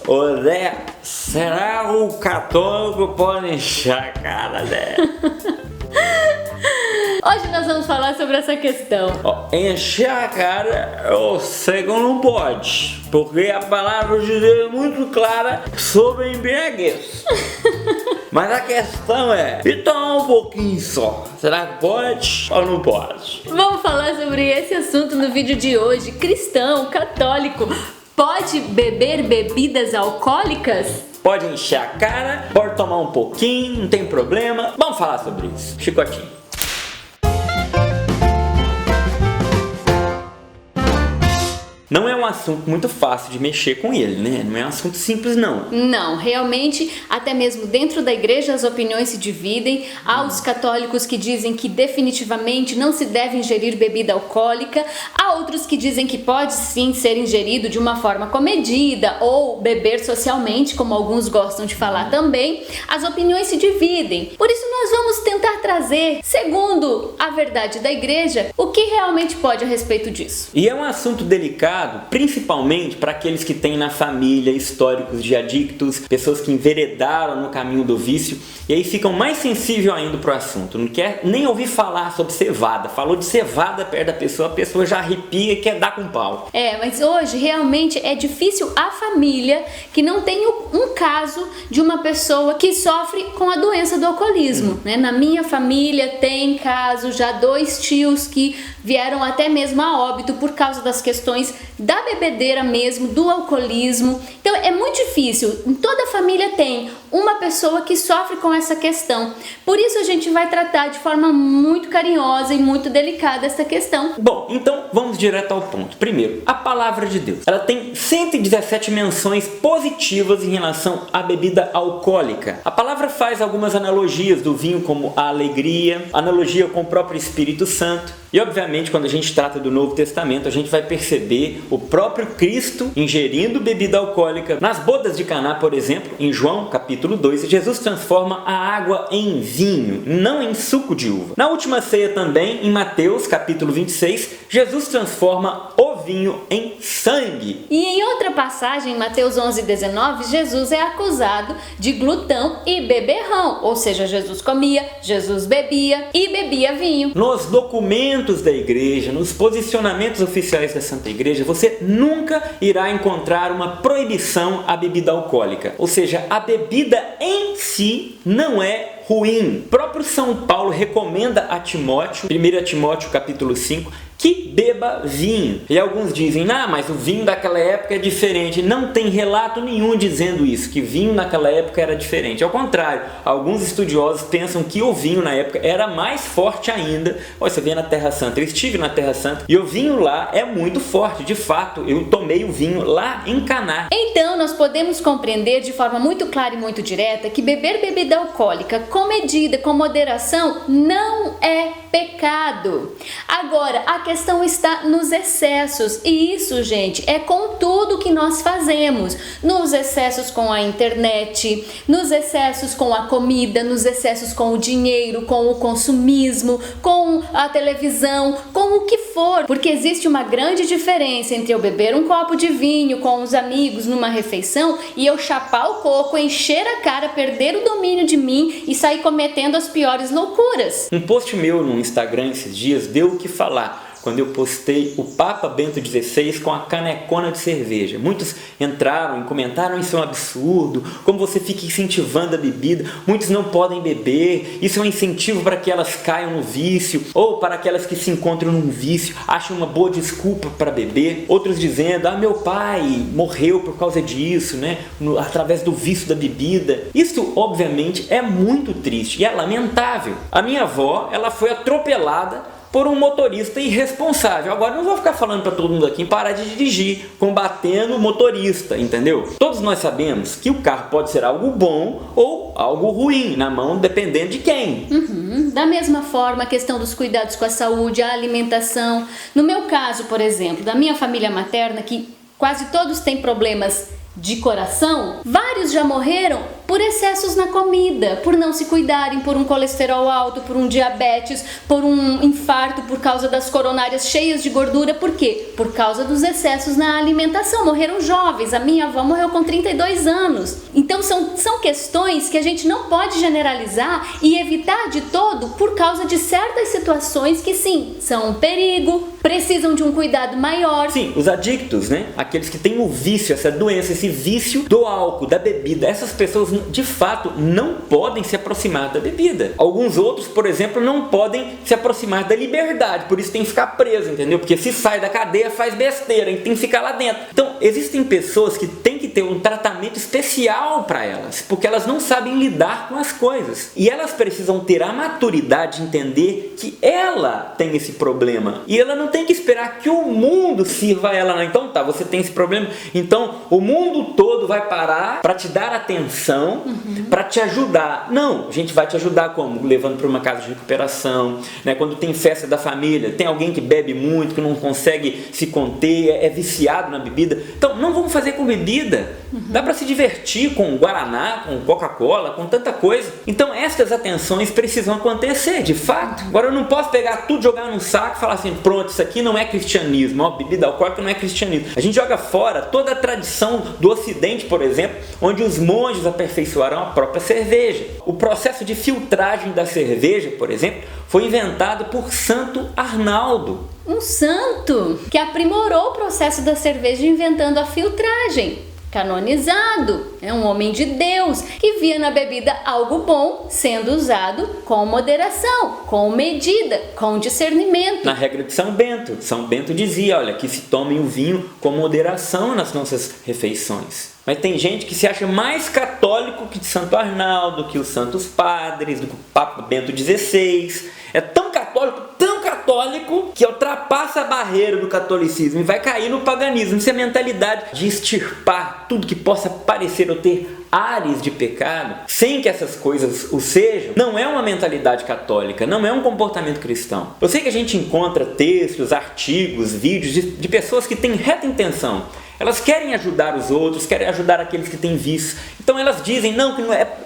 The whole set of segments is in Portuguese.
Ô Zé, será o católico pode encher a cara, Zé? Hoje nós vamos falar sobre essa questão. Encher a cara eu sei que não pode, porque a palavra de Deus é muito clara sobre embriaguez. Mas a questão é, e tomar um pouquinho só, será que pode ou não pode? Vamos falar sobre esse assunto no vídeo de hoje. Cristão, católico, pode beber bebidas alcoólicas? Pode encher a cara, pode tomar um pouquinho, não tem problema. Vamos falar sobre isso. Chicotinho. Não é um assunto muito fácil de mexer com ele, né? Não é um assunto simples, não. Não, realmente, até mesmo dentro da igreja as opiniões se dividem. Há os católicos que dizem que definitivamente não se deve ingerir bebida alcoólica. Há outros que dizem que pode sim ser ingerido de uma forma comedida ou beber socialmente, como alguns gostam de falar também. As opiniões se dividem. Por isso nós vamos tentar trazer, segundo a verdade da igreja, o que realmente pode a respeito disso. E é um assunto delicado, principalmente para aqueles que têm na família históricos de adictos, pessoas que enveredaram no caminho do vício e aí ficam mais sensíveis ainda para o assunto. Não quer nem ouvir falar sobre cevada. Falou de cevada perto da pessoa, a pessoa já arrepia e quer dar com pau. Mas hoje realmente é difícil a família que não tem um caso de uma pessoa que sofre com a doença do alcoolismo, né? Na minha família tem caso, já 2 tios que vieram até mesmo a óbito por causa das questões da bebedeira mesmo, do alcoolismo. Então é muito difícil, em toda a família tem uma pessoa que sofre com essa questão. Por isso a gente vai tratar de forma muito carinhosa e muito delicada essa questão. Bom, então vamos direto ao ponto. Primeiro, a palavra de Deus. Ela tem 117 menções positivas em relação à bebida alcoólica. A palavra faz algumas analogias do vinho como a alegria, analogia com o próprio Espírito Santo. E obviamente quando a gente trata do Novo Testamento, a gente vai perceber o próprio Cristo ingerindo bebida alcoólica. Nas bodas de Caná, por exemplo, em João capítulo 2, Jesus transforma a água em vinho, não em suco de uva. Na última ceia também, em Mateus capítulo 26, Jesus transforma o vinho em sangue. E em outra passagem, em Mateus 11:19, Jesus é acusado de glutão e beberrão, ou seja, Jesus comia, Jesus bebia e bebia vinho. Nos documentos da igreja, nos posicionamentos oficiais da Santa Igreja, você nunca irá encontrar uma proibição à bebida alcoólica. Ou seja, a bebida em si não é ruim. O próprio São Paulo recomenda a Timóteo, 1 Timóteo capítulo 5, que beba vinho. E alguns dizem, mas o vinho daquela época é diferente. Não tem relato nenhum dizendo isso, que vinho naquela época era diferente. Ao contrário, alguns estudiosos pensam que o vinho na época era mais forte ainda. Olha, você vê na Terra Santa, eu estive na Terra Santa e o vinho lá é muito forte. De fato, eu tomei o vinho lá em Caná. Então, nós podemos compreender de forma muito clara e muito direta que beber bebida alcoólica com medida, com moderação, não é pecado. Agora, a questão está nos excessos, e isso, gente, é com tudo que nós fazemos, nos excessos com a internet, nos excessos com a comida, nos excessos com o dinheiro, com o consumismo, com a televisão, com o que for, porque existe uma grande diferença entre eu beber um copo de vinho com os amigos numa refeição e eu chapar o coco, encher a cara, perder o domínio de mim e sair cometendo as piores loucuras. Um post meu no Instagram esses dias deu o que falar, quando eu postei o Papa Bento XVI com a canecona de cerveja. Muitos entraram e comentaram, isso é um absurdo, como você fica incentivando a bebida, muitos não podem beber, isso é um incentivo para que elas caiam no vício, ou para aquelas que se encontram num vício, acham uma boa desculpa para beber. Outros dizendo, meu pai morreu por causa disso, né? Através do vício da bebida. Isso, obviamente, é muito triste e é lamentável. A minha avó, ela foi atropelada por um motorista irresponsável. Agora não vou ficar falando para todo mundo aqui parar de dirigir, combatendo o motorista, entendeu? Todos nós sabemos que o carro pode ser algo bom ou algo ruim, na mão dependendo de quem. Da mesma forma, a questão dos cuidados com a saúde, a alimentação. No meu caso, por exemplo, da minha família materna, que quase todos têm problemas de coração, vários já morreram por excessos na comida, por não se cuidarem, por um colesterol alto, por um diabetes, por um infarto por causa das coronárias cheias de gordura. Por quê? Por causa dos excessos na alimentação. Morreram jovens. A minha avó morreu com 32 anos. Então são questões que a gente não pode generalizar e evitar de todo por causa de certas situações que sim, são um perigo, precisam de um cuidado maior. Sim, os adictos, né? Aqueles que têm o vício, essa doença, esse vício do álcool, da bebida. Essas pessoas, de fato, não podem se aproximar da bebida. Alguns outros, por exemplo, não podem se aproximar da liberdade. Por isso tem que ficar preso, entendeu? Porque se sai da cadeia, faz besteira e tem que ficar lá dentro. Então, existem pessoas que têm que ter um tratamento especial para elas, porque elas não sabem lidar com as coisas. E elas precisam ter a maturidade de entender que ela tem esse problema. E ela não tem que esperar que o mundo sirva a ela. Então tá, você tem esse problema, então o mundo todo vai parar para te dar atenção, para te ajudar. Não, a gente vai te ajudar como? Levando para uma casa de recuperação, né? Quando tem festa da família, tem alguém que bebe muito, que não consegue se conter, é viciado na bebida. Então não vamos fazer com bebida. Dá para se divertir com Guaraná, com Coca-Cola, com tanta coisa. Então essas atenções precisam acontecer, de fato. Agora eu não posso pegar tudo, jogar num saco e falar assim, pronto, isso aqui não é cristianismo, ó, bebida alcoólica não é cristianismo. A gente joga fora toda a tradição do Ocidente, por exemplo, onde os monges aperfeiçoaram a própria cerveja. O processo de filtragem da cerveja, por exemplo, foi inventado por Santo Arnaldo. Um santo que aprimorou o processo da cerveja inventando a filtragem. Canonizado, é um homem de Deus que via na bebida algo bom sendo usado com moderação, com medida, com discernimento. Na regra de São Bento dizia, olha, que se tomem o vinho com moderação nas nossas refeições. Mas tem gente que se acha mais católico que de Santo Arnaldo, que os santos padres, do Papa Bento XVI. É tão católico, que ultrapassa a barreira do catolicismo e vai cair no paganismo. Isso é a mentalidade de extirpar tudo que possa parecer ou ter ares de pecado, sem que essas coisas o sejam. Não é uma mentalidade católica, não é um comportamento cristão. Eu sei que a gente encontra textos, artigos, vídeos de pessoas que têm reta intenção. Elas querem ajudar os outros, querem ajudar aqueles que têm vício. Então elas dizem, não, que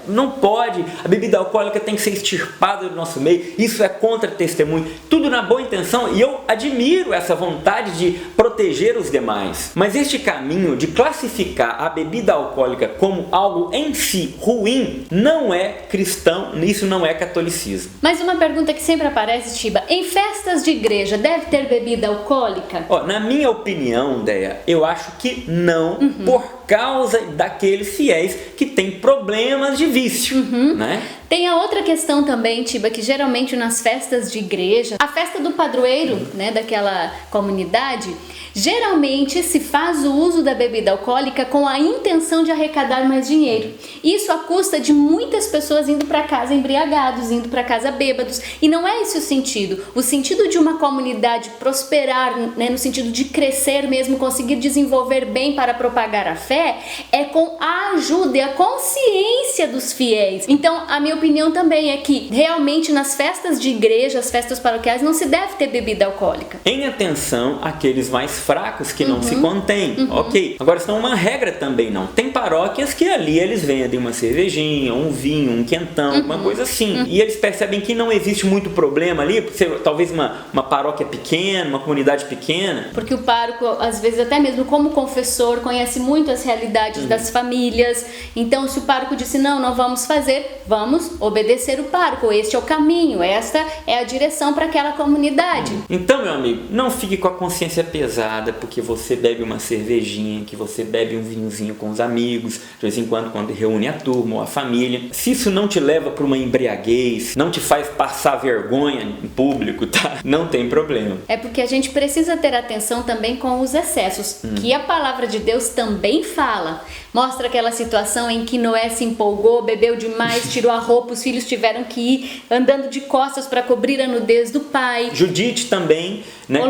não pode, a bebida alcoólica tem que ser extirpada do nosso meio, isso é contra testemunho. Tudo na boa intenção, e eu admiro essa vontade de proteger os demais. Mas este caminho de classificar a bebida alcoólica como algo em si ruim, não é cristão, isso não é catolicismo. Mas uma pergunta que sempre aparece, Tiba, em festas de igreja deve ter bebida alcoólica? Na minha opinião, Deia, eu acho que não, por causa daqueles fiéis que têm problemas de vício, né? Tem a outra questão também, Tiba, que geralmente nas festas de igreja, a festa do padroeiro, né, daquela comunidade, geralmente se faz o uso da bebida alcoólica com a intenção de arrecadar mais dinheiro. Isso à custa de muitas pessoas indo para casa embriagados, indo para casa bêbados. E não é esse o sentido. O sentido de uma comunidade prosperar, né, no sentido de crescer mesmo, conseguir desenvolver bem para propagar a fé, é com a ajuda e a consciência dos fiéis. Então, a minha opinião também é que realmente nas festas de igreja, as festas paroquiais, não se deve ter bebida alcoólica. Em atenção àqueles mais fracos que não se contêm, ok? Agora, isso não é uma regra também, não. Tem paróquias que ali eles vendem uma cervejinha, um vinho, um quentão, uma coisa assim. E eles percebem que não existe muito problema ali, por ser talvez uma paróquia pequena, uma comunidade pequena. Porque o pároco, às vezes até mesmo como confessor, conhece muito as realidades das famílias. Então, se o pároco disse, não vamos fazer, vamos obedecer o pároco. Este é o caminho, esta é a direção para aquela comunidade. Então, meu amigo, não fique com a consciência pesada porque você bebe uma cervejinha, que você bebe um vinhozinho com os amigos, de vez em quando reúne a turma ou a família. Se isso não te leva para uma embriaguez, não te faz passar vergonha em público, tá? Não tem problema. É porque a gente precisa ter atenção também com os excessos, que a palavra de Deus também fala. Mostra aquela situação em que Noé se empolgou, bebeu demais, tirou a roupa, os filhos tiveram que ir andando de costas para cobrir a nudez do pai. Judite também, né?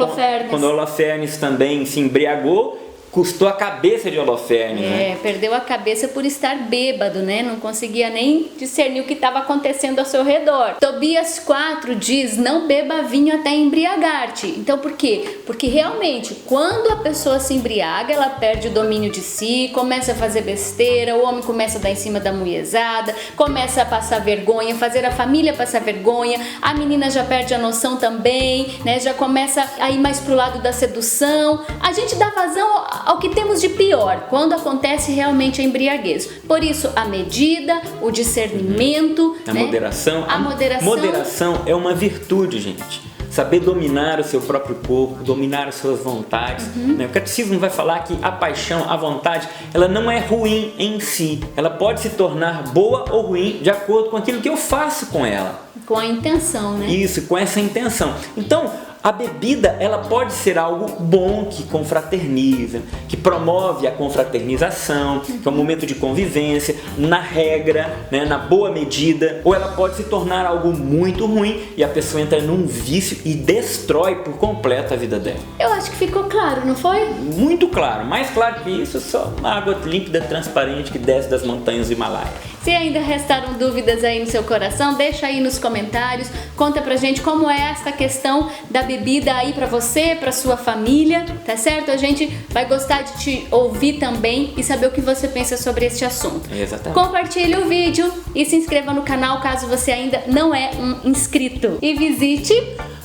Quando Holofernes também se embriagou, custou a cabeça de Holofernes, né? Perdeu a cabeça por estar bêbado, né? Não conseguia nem discernir o que estava acontecendo ao seu redor. Tobias 4 diz: não beba vinho até embriagar-te. Então por quê? Porque realmente, quando a pessoa se embriaga, ela perde o domínio de si, começa a fazer besteira, o homem começa a dar em cima da mulherzada, começa a passar vergonha, fazer a família passar vergonha, a menina já perde a noção também, né? Já começa a ir mais pro lado da sedução. A gente dá vazão ao que temos de pior quando acontece realmente a embriaguez. Por isso, a medida, o discernimento, a né? moderação. A moderação. Moderação é uma virtude, gente. Saber dominar o seu próprio corpo, dominar as suas vontades. Né? O catecismo vai falar que a paixão, a vontade, ela não é ruim em si. Ela pode se tornar boa ou ruim de acordo com aquilo que eu faço com ela. Com a intenção, né? Isso, com essa intenção. Então, a bebida, ela pode ser algo bom que confraterniza, que promove a confraternização, que é um momento de convivência, na regra, né, na boa medida, ou ela pode se tornar algo muito ruim e a pessoa entra num vício e destrói por completo a vida dela. Eu acho que ficou claro, não foi? Muito claro, mais claro que isso, só uma água límpida, transparente que desce das montanhas do Himalaia. Se ainda restaram dúvidas aí no seu coração, deixa aí nos comentários, conta pra gente como é essa questão da bebida aí pra você, pra sua família, tá certo? A gente vai gostar de te ouvir também e saber o que você pensa sobre este assunto. Exatamente. Compartilhe o vídeo e se inscreva no canal caso você ainda não é um inscrito. E visite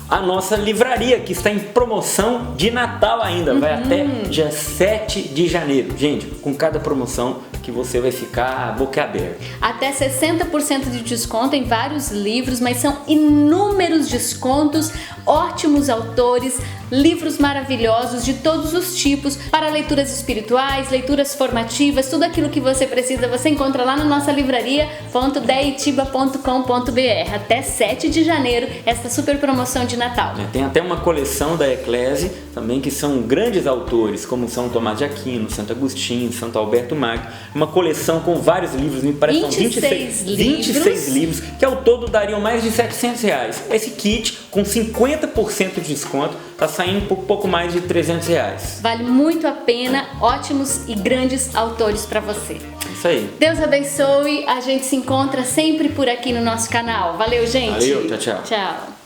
a nossa livraria, que está em promoção de Natal ainda, vai até dia 7 de janeiro. Gente, com cada promoção que você vai ficar boquiaberto. Até 60% de desconto em vários livros, mas são inúmeros descontos, ótimos autores, livros maravilhosos de todos os tipos, para leituras espirituais, leituras formativas, tudo aquilo que você precisa você encontra lá na nossa livraria.deitiba.com.br. Até 7 de janeiro, esta super promoção de Natal. Tem até uma coleção da Eclésia também, que são grandes autores, como São Tomás de Aquino, Santo Agostinho, Santo Alberto Magno. Uma coleção com vários livros, me parece 26 livros, que ao todo dariam mais de R$700. Esse kit, com 50% de desconto, está saindo por pouco mais de R$300. Vale muito a pena, ótimos e grandes autores para você. Isso aí. Deus abençoe, a gente se encontra sempre por aqui no nosso canal. Valeu, gente! Valeu, tchau, tchau. Tchau.